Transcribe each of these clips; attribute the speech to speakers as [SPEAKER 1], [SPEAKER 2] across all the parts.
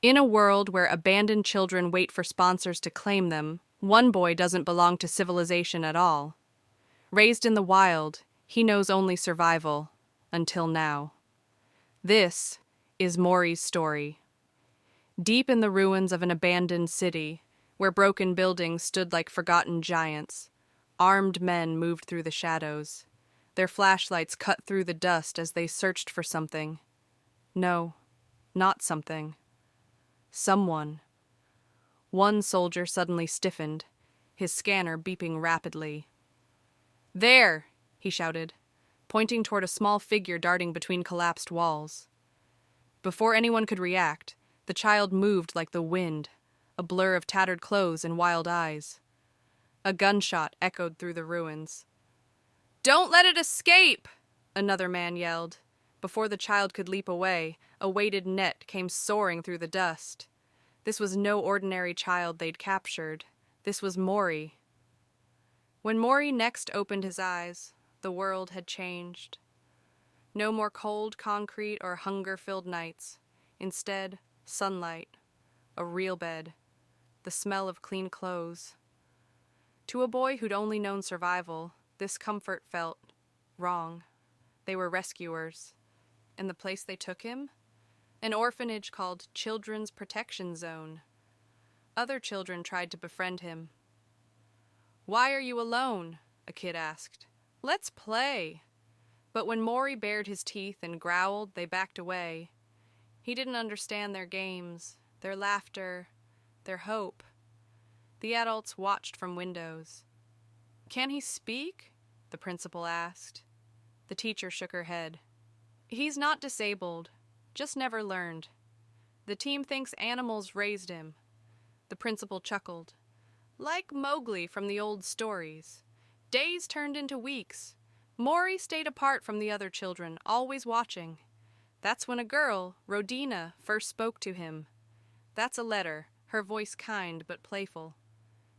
[SPEAKER 1] In a world where abandoned children wait for sponsors to claim them, one boy doesn't belong to civilization at all. Raised in the wild, he knows only survival, until now. This is Mori's story. Deep in the ruins of an abandoned city, where broken buildings stood like forgotten giants, armed men moved through the shadows. Their flashlights cut through the dust as they searched for something. No, not something. Someone. One soldier suddenly stiffened, his scanner beeping rapidly. "There!" he shouted, pointing toward a small figure darting between collapsed walls. Before anyone could react, the child moved like the wind, a blur of tattered clothes and wild eyes. A gunshot echoed through the ruins. "Don't let it escape!" another man yelled. Before the child could leap away, a weighted net came soaring through the dust. This was no ordinary child they'd captured. This was Mori. When Mori next opened his eyes, the world had changed. No more cold concrete or hunger-filled nights. Instead, sunlight, a real bed, the smell of clean clothes. To a boy who'd only known survival, this comfort felt wrong. They were rescuers. And the place they took him? An orphanage called Children's Protection Zone. Other children tried to befriend him. "Why are you alone?" a kid asked. "Let's play." But when Mori bared his teeth and growled, they backed away. He didn't understand their games, their laughter, their hope. The adults watched from windows. "Can he speak?" the principal asked. The teacher shook her head. "He's not disabled, just never learned. The team thinks animals raised him." The principal chuckled. "Like Mowgli from the old stories. Days turned into weeks. Mori stayed apart from the other children, always watching. That's when a girl, Rodina, first spoke to him. That's a letter, her voice kind but playful.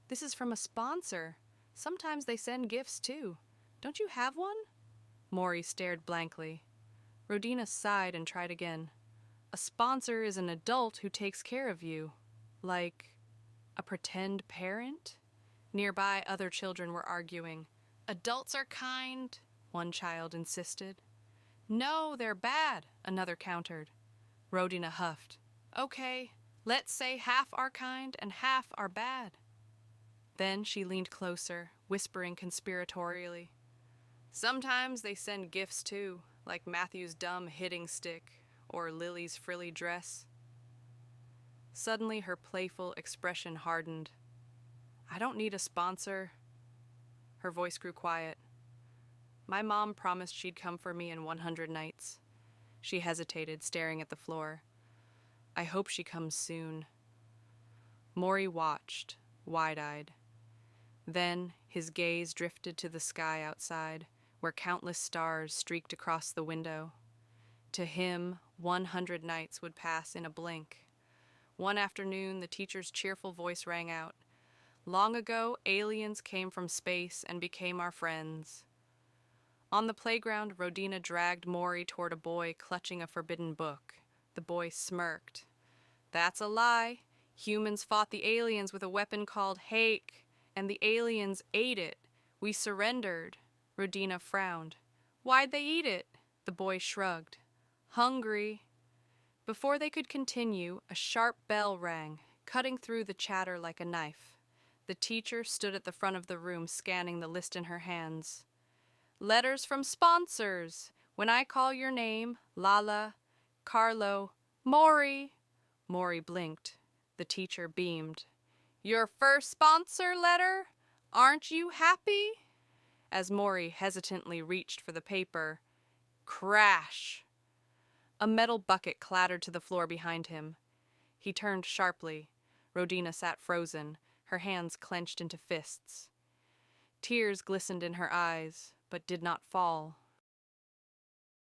[SPEAKER 1] This is from a sponsor. Sometimes they send gifts too. Don't you have one?" Mori stared blankly. Rodina sighed and tried again. "A sponsor is an adult who takes care of you. Like a pretend parent?" Nearby, other children were arguing. "Adults are kind," one child insisted. "No, they're bad," another countered. Rodina huffed. "Okay, let's say half are kind and half are bad." Then she leaned closer, whispering conspiratorially. "Sometimes they send gifts too, like Matthew's dumb hitting stick or Lily's frilly dress." Suddenly her playful expression hardened. "I don't need a sponsor." Her voice grew quiet. "My mom promised she'd come for me in 100 nights. She hesitated, staring at the floor. I hope she comes soon." Mori watched, wide-eyed. Then his gaze drifted to the sky outside, where countless stars streaked across the window. To him, 100 nights would pass in a blink. One afternoon, the teacher's cheerful voice rang out. "Long ago, aliens came from space and became our friends." On the playground, Rodina dragged Mori toward a boy clutching a forbidden book. The boy smirked. "That's a lie. Humans fought the aliens with a weapon called hake, and the aliens ate it. We surrendered." Rodina frowned. "Why'd they eat it?" The boy shrugged. "Hungry." Before they could continue, a sharp bell rang, cutting through the chatter like a knife. The teacher stood at the front of the room, scanning the list in her hands. "Letters from sponsors. When I call your name, Lala, Carlo, Mori." Mori blinked. The teacher beamed. "Your first sponsor letter? Aren't you happy?" As Mori hesitantly reached for the paper, crash! A metal bucket clattered to the floor behind him. He turned sharply. Rodina sat frozen, her hands clenched into fists. Tears glistened in her eyes, but did not fall.